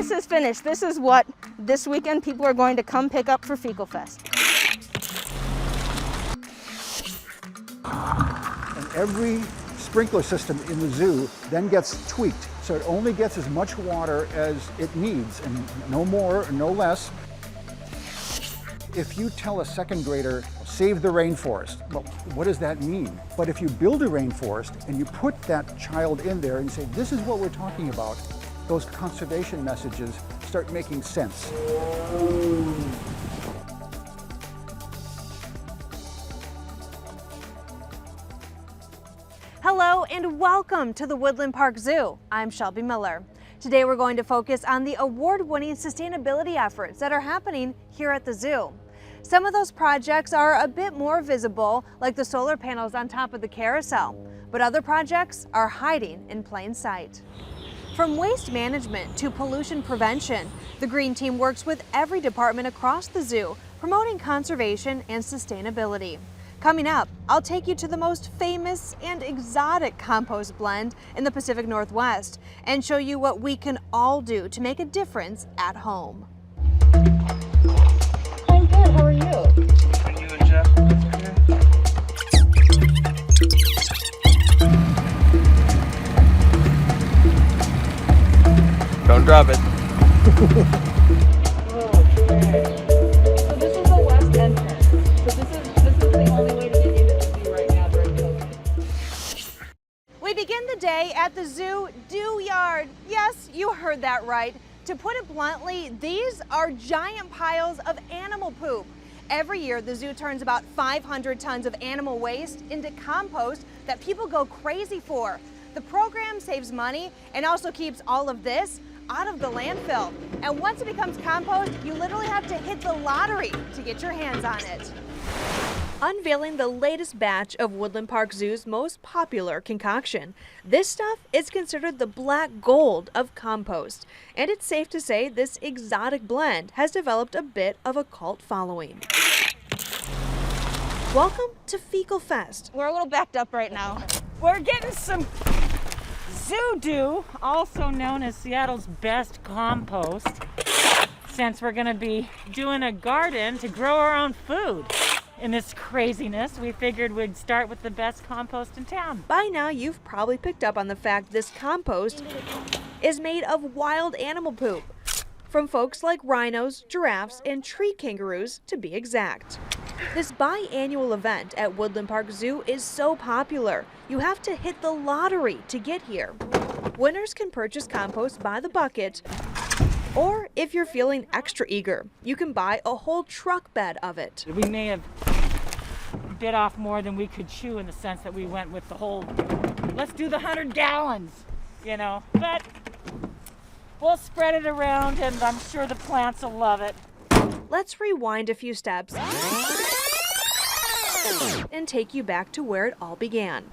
this is finished. This is what this weekend people are going to come pick up for Fecal Fest. And every sprinkler system in the zoo then gets tweaked. So it only gets as much water as it needs, and no more or no less. If you tell a second grader, save the rainforest, well, what does that mean? But if you build a rainforest and you put that child in there and say, this is what we're talking about, those conservation messages start making sense. Hello and welcome to the Woodland Park Zoo. I'm Shelby Miller. Today we're going to focus on the award-winning sustainability efforts that are happening here at the zoo. Some of those projects are a bit more visible, like the solar panels on top of the carousel, but other projects are hiding in plain sight. From waste management to pollution prevention, the Green Team works with every department across the zoo, promoting conservation and sustainability. Coming up, I'll take you to the most famous and exotic compost blend in the Pacific Northwest and show you what we can all do to make a difference at home. I'm good, how are you? Are you and Jeff here? Don't drop it. Okay. So this is the west entrance. So this is the only way to get into the zoo right now during COVID. We begin the day at the Zoo Do Yard. Yes, you heard that right. To put it bluntly, these are giant piles of animal poop. Every year, the zoo turns about 500 tons of animal waste into compost that people go crazy for. The program saves money and also keeps all of this out of the landfill. And once it becomes compost, you literally have to hit the lottery to get your hands on it. Unveiling the latest batch of Woodland Park Zoo's most popular concoction. This stuff is considered the black gold of compost, and it's safe to say this exotic blend has developed a bit of a cult following. Welcome to Fecal Fest. We're a little backed up right now. We're getting some zoo do, also known as Seattle's best compost, since we're going to be doing a garden to grow our own food. In this craziness, we figured we'd start with the best compost in town. By now, you've probably picked up on the fact this compost is made of wild animal poop, from folks like rhinos, giraffes, and tree kangaroos, to be exact. This biannual event at Woodland Park Zoo is so popular, you have to hit the lottery to get here. Winners can purchase compost by the bucket, or if you're feeling extra eager, you can buy a whole truck bed of it. We may have bit off more than we could chew in the sense that we went with the whole, let's do the 100 gallons, you know, but we'll spread it around and I'm sure the plants will love it. Let's rewind a few steps and take you back to where it all began.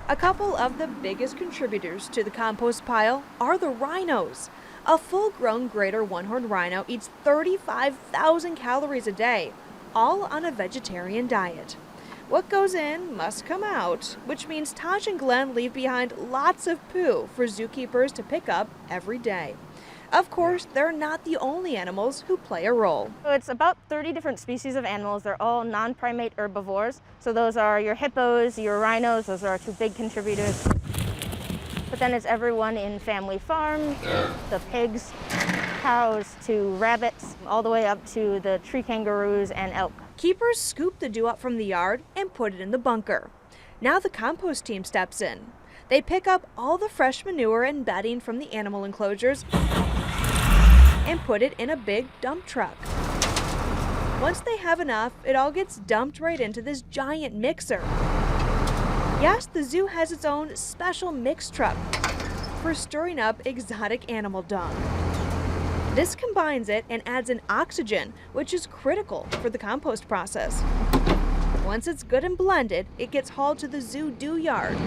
A couple of the biggest contributors to the compost pile are the rhinos. A full-grown greater one-horned rhino eats 35,000 calories a day, all on a vegetarian diet. What goes in must come out, which means Taj and Glenn leave behind lots of poo for zookeepers to pick up every day. Of course, they're not the only animals who play a role. So it's about 30 different species of animals. They're all non-primate herbivores. So those are your hippos, your rhinos, those are our two big contributors. But then it's everyone in family farms, the pigs, cows to rabbits, all the way up to the tree kangaroos and elk. Keepers scoop the dew up from the yard and put it in the bunker. Now the compost team steps in. They pick up all the fresh manure and bedding from the animal enclosures and put it in a big dump truck. Once they have enough, it all gets dumped right into this giant mixer. Yes, the zoo has its own special mix truck for stirring up exotic animal dung. This combines it and adds in oxygen, which is critical for the compost process. Once it's good and blended, it gets hauled to the Zoo Do Yard,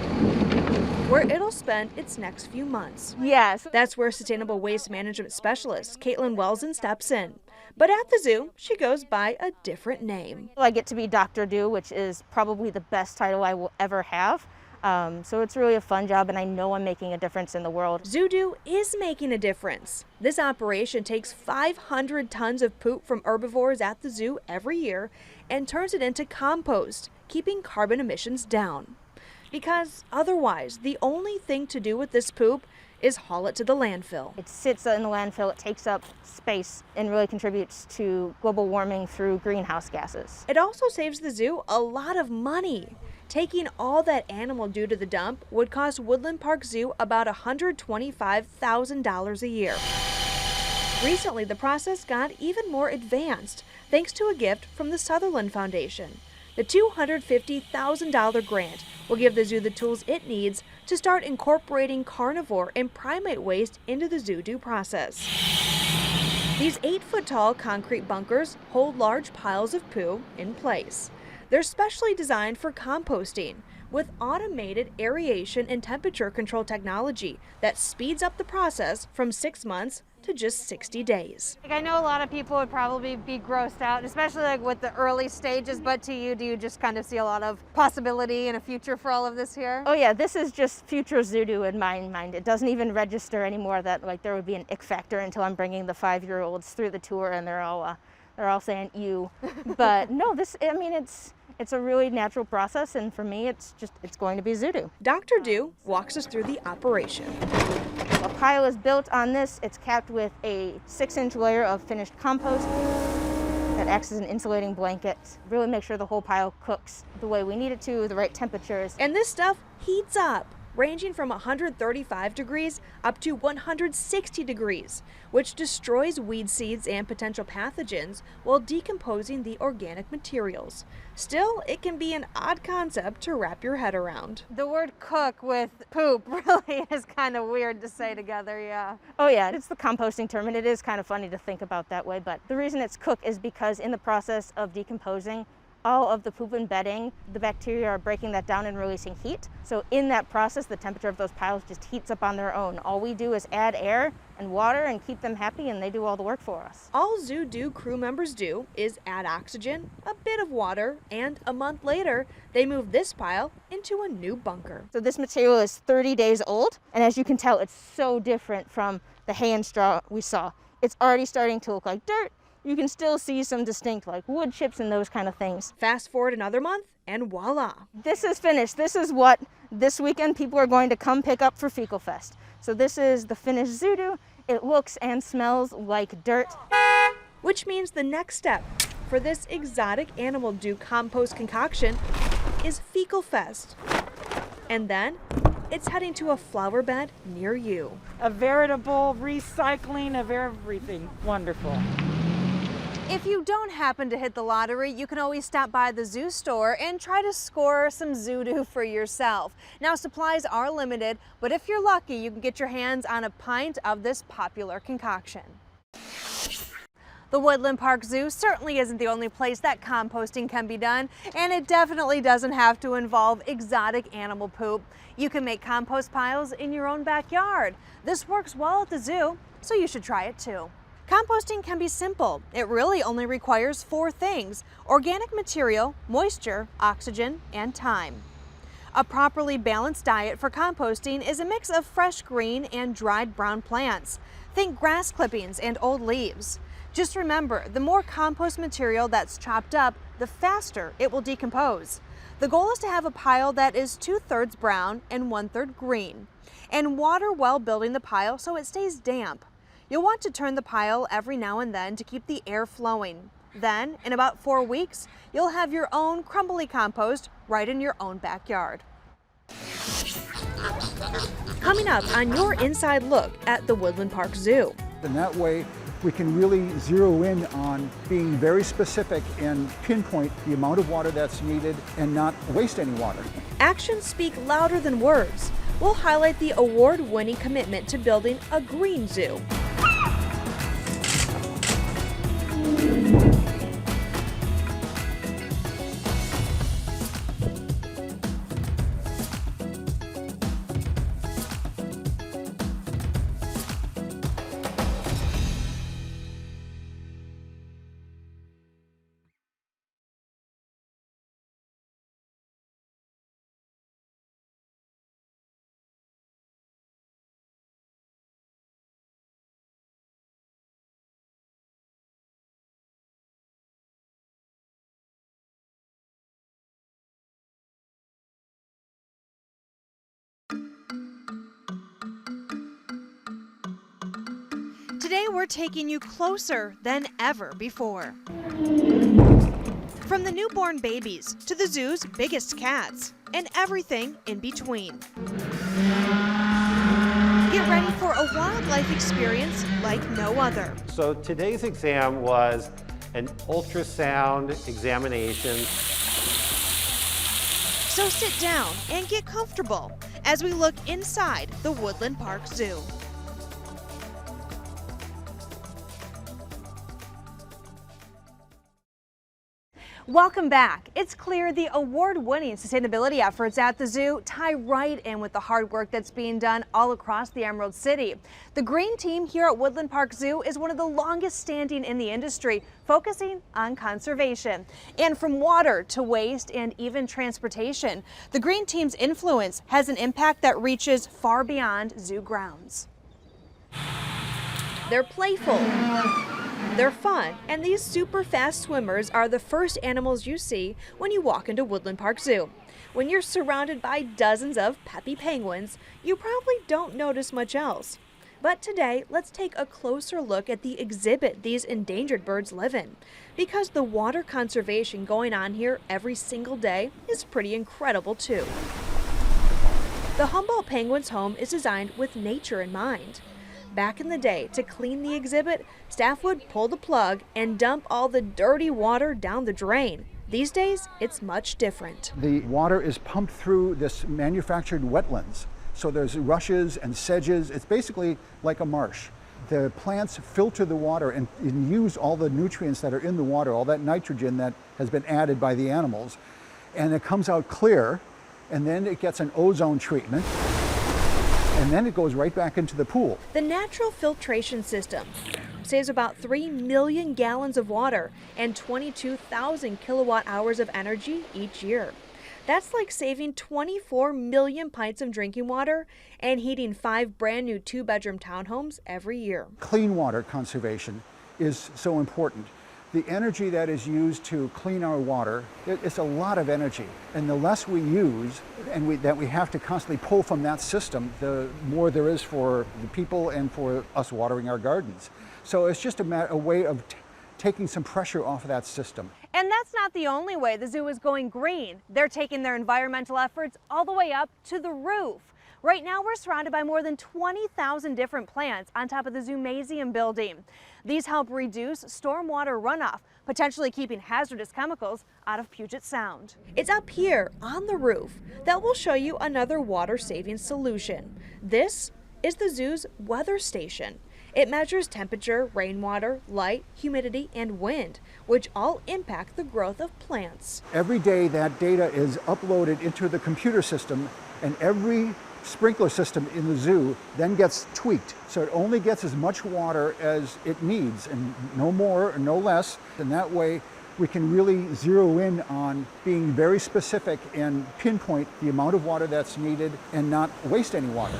where it'll spend its next few months. Yes. That's where sustainable waste management specialist Caitlin Welsen steps in. But at the zoo, she goes by a different name. I get to be Dr. Do, which is probably the best title I will ever have. So it's really a fun job, and I know I'm making a difference in the world. ZooDoo is making a difference. This operation takes 500 tons of poop from herbivores at the zoo every year and turns it into compost, keeping carbon emissions down. Because otherwise, the only thing to do with this poop is haul it to the landfill. It sits in the landfill, it takes up space, and really contributes to global warming through greenhouse gases. It also saves the zoo a lot of money. Taking all that animal due to the dump would cost Woodland Park Zoo about $125,000 a year. Recently, the process got even more advanced thanks to a gift from the Sutherland Foundation. The $250,000 grant will give the zoo the tools it needs to start incorporating carnivore and primate waste into the ZooDoo process. These 8-foot-tall concrete bunkers hold large piles of poo in place. They're specially designed for composting with automated aeration and temperature control technology that speeds up the process from 6 months to just 60 days. I know a lot of people would probably be grossed out, especially like with the early stages, but to you, do you just kind of see a lot of possibility and a future for all of this here? Oh yeah, this is just future ZooDoo in my mind. It doesn't even register anymore that like there would be an ick factor until I'm bringing the 5-year-olds through the tour and they're all saying ew. But no, I mean it's a really natural process, and for me it's going to be ZooDoo. Dr. Do walks us through the operation. A pile is built on this. It's capped with a 6-inch layer of finished compost that acts as an insulating blanket. Really make sure the whole pile cooks the way we need it to, the right temperatures. And this stuff heats up, ranging from 135 degrees up to 160 degrees, which destroys weed seeds and potential pathogens while decomposing the organic materials. Still, it can be an odd concept to wrap your head around. The word cook with poop really is kind of weird to say together, yeah. Oh yeah, it's the composting term, and it is kind of funny to think about that way, but the reason it's cook is because in the process of decomposing, all of the poop and bedding, the bacteria are breaking that down and releasing heat. So in that process, the temperature of those piles just heats up on their own. All we do is add air and water and keep them happy, and they do all the work for us. All ZooDoo crew members do is add oxygen, a bit of water, and a month later, they move this pile into a new bunker. So this material is 30 days old, and as you can tell, it's so different from the hay and straw we saw. It's already starting to look like dirt. You can still see some distinct like wood chips and those kind of things. Fast forward another month, and voila. This is finished. This is what this weekend people are going to come pick up for Fecal Fest. So this is the finished ZooDoo. It looks and smells like dirt. Which means the next step for this exotic animal do compost concoction is Fecal Fest. And then it's heading to a flower bed near you. A veritable recycling of everything. Wonderful. If you don't happen to hit the lottery, you can always stop by the zoo store and try to score some ZooDoo for yourself. Now, supplies are limited, but if you're lucky, you can get your hands on a pint of this popular concoction. The Woodland Park Zoo certainly isn't the only place that composting can be done, and it definitely doesn't have to involve exotic animal poop. You can make compost piles in your own backyard. This works well at the zoo, so you should try it too. Composting can be simple. It really only requires 4 things: organic material, moisture, oxygen, and time. A properly balanced diet for composting is a mix of fresh green and dried brown plants. Think grass clippings and old leaves. Just remember, the more compost material that's chopped up, the faster it will decompose. The goal is to have a pile that is 2/3 brown and 1/3 green, and water well building the pile so it stays damp. You'll want to turn the pile every now and then to keep the air flowing. Then, in about 4 weeks, you'll have your own crumbly compost right in your own backyard. Coming up on your inside look at the Woodland Park Zoo. And that way, we can really zero in on being very specific and pinpoint the amount of water that's needed and not waste any water. Actions speak louder than words. We'll highlight the award-winning commitment to building a green zoo. Today we're taking you closer than ever before. From the newborn babies to the zoo's biggest cats and everything in between. Get ready for a wildlife experience like no other. So today's exam was an ultrasound examination. So sit down and get comfortable as we look inside the Woodland Park Zoo. Welcome back. It's clear the award-winning sustainability efforts at the zoo tie right in with the hard work that's being done all across the Emerald City. The green team here at Woodland Park Zoo is one of the longest standing in the industry, focusing on conservation. And from water to waste and even transportation, the green team's influence has an impact that reaches far beyond zoo grounds. They're playful. They're fun, and these super fast swimmers are the first animals you see when you walk into Woodland Park Zoo. When you're surrounded by dozens of peppy penguins, you probably don't notice much else. But today, let's take a closer look at the exhibit these endangered birds live in, because the water conservation going on here every single day is pretty incredible too. The Humboldt Penguin's home is designed with nature in mind. Back in the day, to clean the exhibit, staff would pull the plug and dump all the dirty water down the drain. These days, it's much different. The water is pumped through this manufactured wetlands. So there's rushes and sedges. It's basically like a marsh. The plants filter the water and use all the nutrients that are in the water, all that nitrogen that has been added by the animals. And it comes out clear, and then it gets an ozone treatment. And then it goes right back into the pool. The natural filtration system saves about 3 million gallons of water and 22,000 kilowatt hours of energy each year. That's like saving 24 million pints of drinking water and heating 5 brand new 2-bedroom townhomes every year. Clean water conservation is so important. The energy that is used to clean our water, it's a lot of energy. And the less we use and that we have to constantly pull from that system, the more there is for the people and for us watering our gardens. So it's just a way of taking some pressure off of that system. And that's not the only way the zoo is going green. They're taking their environmental efforts all the way up to the roof. Right now, we're surrounded by more than 20,000 different plants on top of the Zoomasium building. These help reduce stormwater runoff, potentially keeping hazardous chemicals out of Puget Sound. It's up here on the roof that will show you another water-saving solution. This is the zoo's weather station. It measures temperature, rainwater, light, humidity, and wind, which all impact the growth of plants. Every day that data is uploaded into the computer system, and every sprinkler system in the zoo then gets tweaked. So it only gets as much water as it needs, and no more or no less. And that way we can really zero in on being very specific and pinpoint the amount of water that's needed and not waste any water.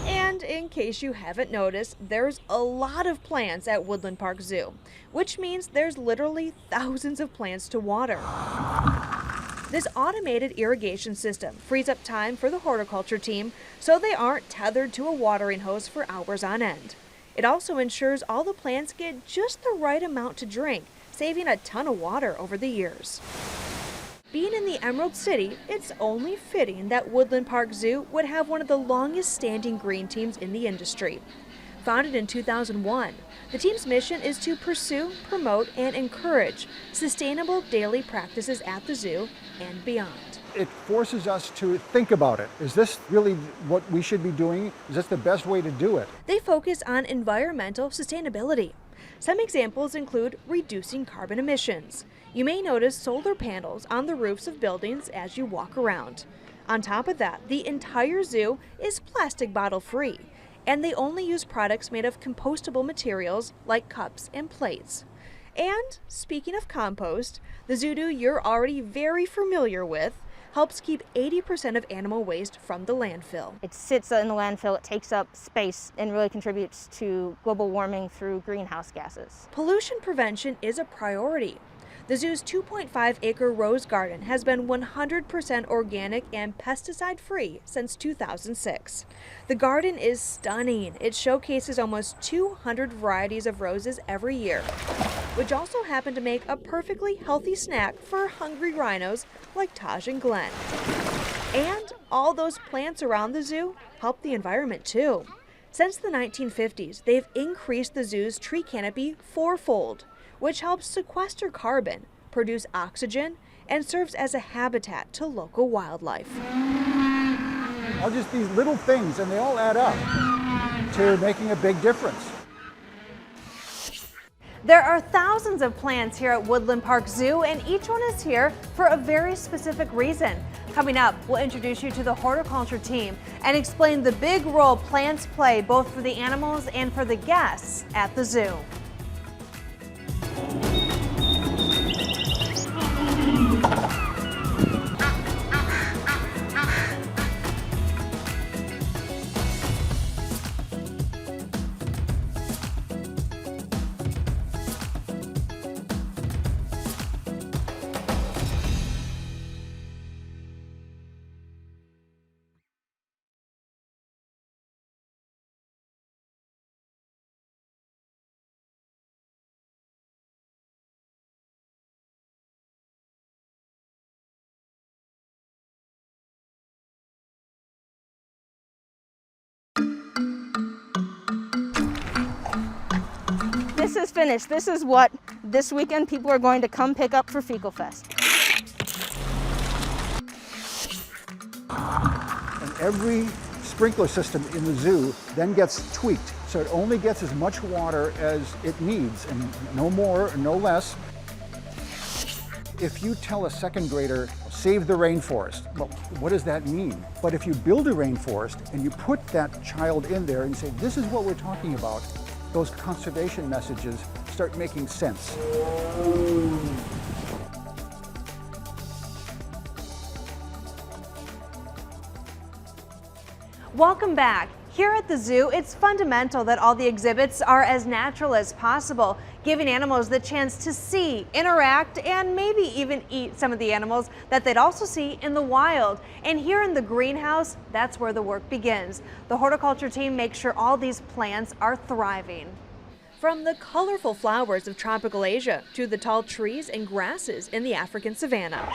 And in case you haven't noticed, there's a lot of plants at Woodland Park Zoo, which means there's literally thousands of plants to water. This automated irrigation system frees up time for the horticulture team so they aren't tethered to a watering hose for hours on end. It also ensures all the plants get just the right amount to drink, saving a ton of water over the years. Being in the Emerald City, it's only fitting that Woodland Park Zoo would have one of the longest standing green teams in the industry. Founded in 2001, the team's mission is to pursue, promote, and encourage sustainable daily practices at the zoo and beyond. It forces us to think about it. Is this really what we should be doing? Is this the best way to do it? They focus on environmental sustainability. Some examples include reducing carbon emissions. You may notice solar panels on the roofs of buildings as you walk around. On top of that, the entire zoo is plastic bottle free, and they only use products made of compostable materials like cups and plates. And speaking of compost, the zoo you're already very familiar with helps keep 80% of animal waste from the landfill. It sits in the landfill, it takes up space, and really contributes to global warming through greenhouse gases. Pollution prevention is a priority. The zoo's 2.5-acre rose garden has been 100% organic and pesticide-free since 2006. The garden is stunning. It showcases almost 200 varieties of roses every year, which also happen to make a perfectly healthy snack for hungry rhinos like Taj and Glenn. And all those plants around the zoo help the environment too. Since the 1950s, they've increased the zoo's tree canopy fourfold, which helps sequester carbon, produce oxygen, and serves as a habitat to local wildlife. All just these little things, and they all add up to making a big difference. There are thousands of plants here at Woodland Park Zoo, and each one is here for a very specific reason. Coming up, we'll introduce you to the horticulture team and explain the big role plants play both for the animals and for the guests at the zoo. This is finished. This is what this weekend people are going to come pick up for Fecal Fest. And every sprinkler system in the zoo then gets tweaked, so it only gets as much water as it needs, and no more or no less. If you tell a second grader, save the rainforest, well, what does that mean? But if you build a rainforest and you put that child in there and say, this is what we're talking about, those conservation messages start making sense. Welcome back. Here at the zoo, it's fundamental that all the exhibits are as natural as possible, giving animals the chance to see, interact, and maybe even eat some of the animals that they'd also see in the wild. And here in the greenhouse, that's where the work begins. The horticulture team makes sure all these plants are thriving. From the colorful flowers of tropical Asia to the tall trees and grasses in the African savanna,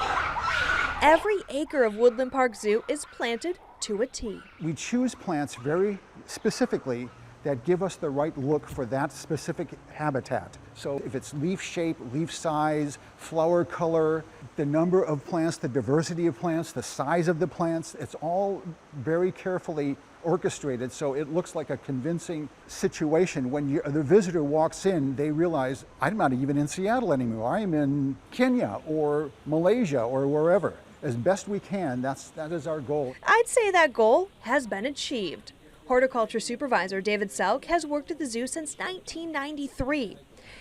every acre of Woodland Park Zoo is planted to a T. We choose plants very specifically that give us the right look for that specific habitat. So if it's leaf shape, leaf size, flower color, the number of plants, the diversity of plants, the size of the plants, it's all very carefully orchestrated so it looks like a convincing situation. When the visitor walks in, they realize, I'm not even in Seattle anymore. I'm in Kenya or Malaysia or wherever. As best we can, that is our goal. I'd say that goal has been achieved. Horticulture supervisor David Selk has worked at the zoo since 1993.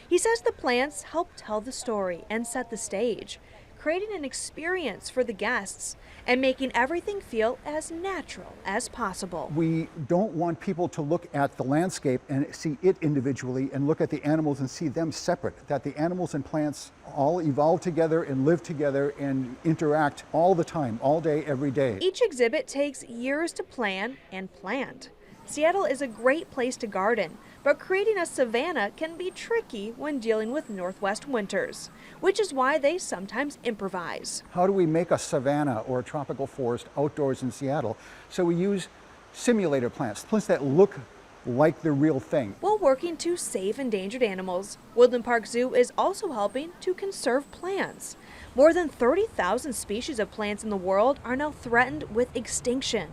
He says the plants help tell the story and set the stage, creating an experience for the guests and making everything feel as natural as possible. We don't want people to look at the landscape and see it individually and look at the animals and see them separate, that the animals and plants all evolve together and live together and interact all the time, all day, every day. Each exhibit takes years to plan and plant. Seattle is a great place to garden, but creating a savanna can be tricky when dealing with Northwest winters, which is why they sometimes improvise. How do we make a savanna or a tropical forest outdoors in Seattle? So we use simulator plants that look like the real thing. While working to save endangered animals, Woodland Park Zoo is also helping to conserve plants. More than 30,000 species of plants in the world are now threatened with extinction.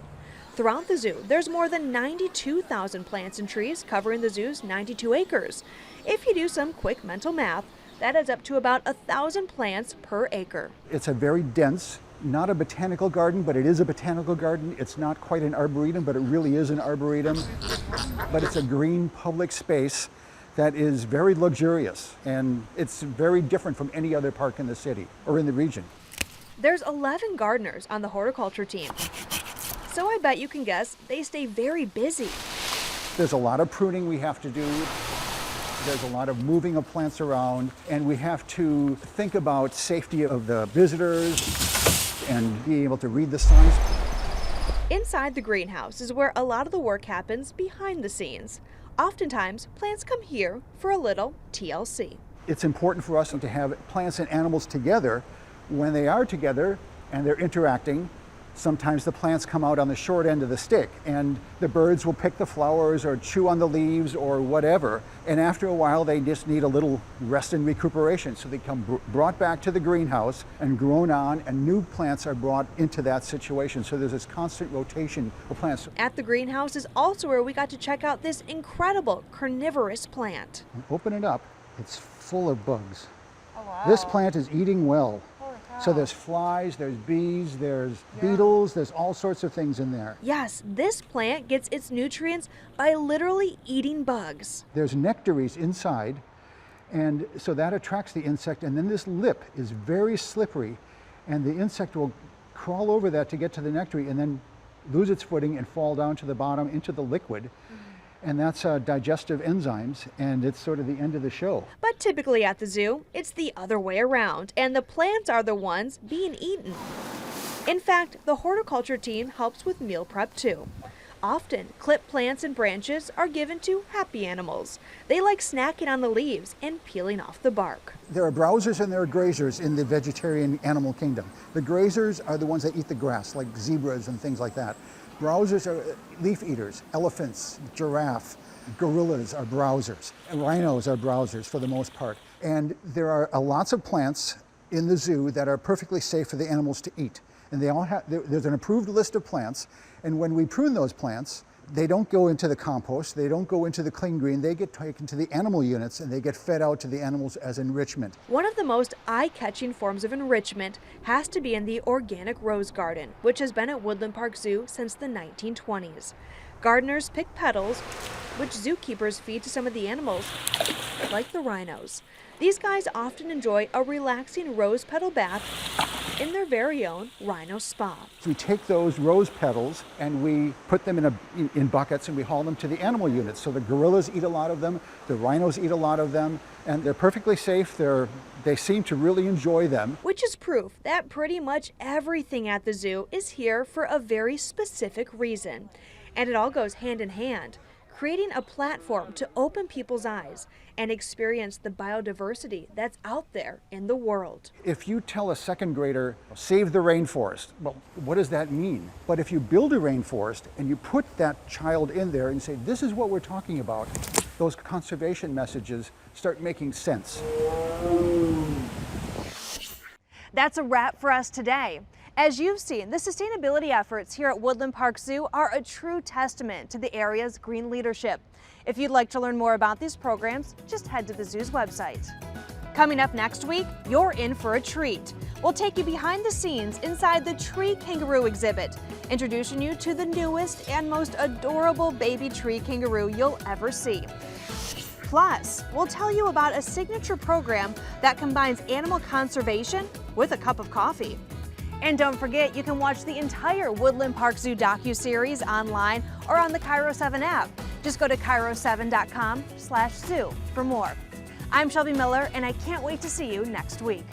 Throughout the zoo, there's more than 92,000 plants and trees covering the zoo's 92 acres. If you do some quick mental math, that adds up to about 1,000 plants per acre. It's a very dense, not a botanical garden, but it is a botanical garden. It's not quite an arboretum, but it really is an arboretum. But it's a green public space that is very luxurious, and it's very different from any other park in the city or in the region. There's 11 gardeners on the horticulture team. So I bet you can guess they stay very busy. There's a lot of pruning we have to do. There's a lot of moving of plants around, and we have to think about safety of the visitors and be able to read the signs. Inside the greenhouse is where a lot of the work happens behind the scenes. Oftentimes, plants come here for a little TLC. It's important for us to have plants and animals together. When they are together and they're interacting, sometimes the plants come out on the short end of the stick, and the birds will pick the flowers or chew on the leaves or whatever. And after a while, they just need a little rest and recuperation. So they come brought back to the greenhouse and grown on, and new plants are brought into that situation. So there's this constant rotation of plants. At the greenhouse is also where we got to check out this incredible carnivorous plant. Open it up, it's full of bugs. Oh, wow. This plant is eating well. So there's flies, there's bees, there's beetles, there's all sorts of things in there. Yes, this plant gets its nutrients by literally eating bugs. There's nectaries inside, and so that attracts the insect, and then this lip is very slippery, and the insect will crawl over that to get to the nectary and then lose its footing and fall down to the bottom into the liquid. And that's digestive enzymes, and it's sort of the end of the show. But typically at the zoo, it's the other way around, and the plants are the ones being eaten. In fact, the horticulture team helps with meal prep too. Often, clipped plants and branches are given to happy animals. They like snacking on the leaves and peeling off the bark. There are browsers and there are grazers in the vegetarian animal kingdom. The grazers are the ones that eat the grass, like zebras and things like that. Browsers are leaf eaters, elephants, giraffe, gorillas are browsers, and rhinos are browsers for the most part. And there are lots of plants in the zoo that are perfectly safe for the animals to eat. And they all have, there's an approved list of plants, and when we prune those plants, they don't go into the compost, they don't go into the clean green, they get taken to the animal units and they get fed out to the animals as enrichment. One of the most eye-catching forms of enrichment has to be in the organic rose garden, which has been at Woodland Park Zoo since the 1920s. Gardeners pick petals, which zookeepers feed to some of the animals, like the rhinos. These guys often enjoy a relaxing rose petal bath in their very own rhino spa. We take those rose petals and we put them in buckets and we haul them to the animal units. So the gorillas eat a lot of them, the rhinos eat a lot of them, and they're perfectly safe. They seem to really enjoy them. Which is proof that pretty much everything at the zoo is here for a very specific reason. And it all goes hand in hand, creating a platform to open people's eyes and experience the biodiversity that's out there in the world. If you tell a second grader, save the rainforest, well, what does that mean? But if you build a rainforest and you put that child in there and say, this is what we're talking about, those conservation messages start making sense. That's a wrap for us today. As you've seen, the sustainability efforts here at Woodland Park Zoo are a true testament to the area's green leadership. If you'd like to learn more about these programs, just head to the zoo's website. Coming up next week, you're in for a treat. We'll take you behind the scenes inside the tree kangaroo exhibit, introducing you to the newest and most adorable baby tree kangaroo you'll ever see. Plus, we'll tell you about a signature program that combines animal conservation with a cup of coffee. And don't forget, you can watch the entire Woodland Park Zoo docuseries online or on the Cairo 7 app. Just go to cairo7.com/zoo for more. I'm Shelby Miller, and I can't wait to see you next week.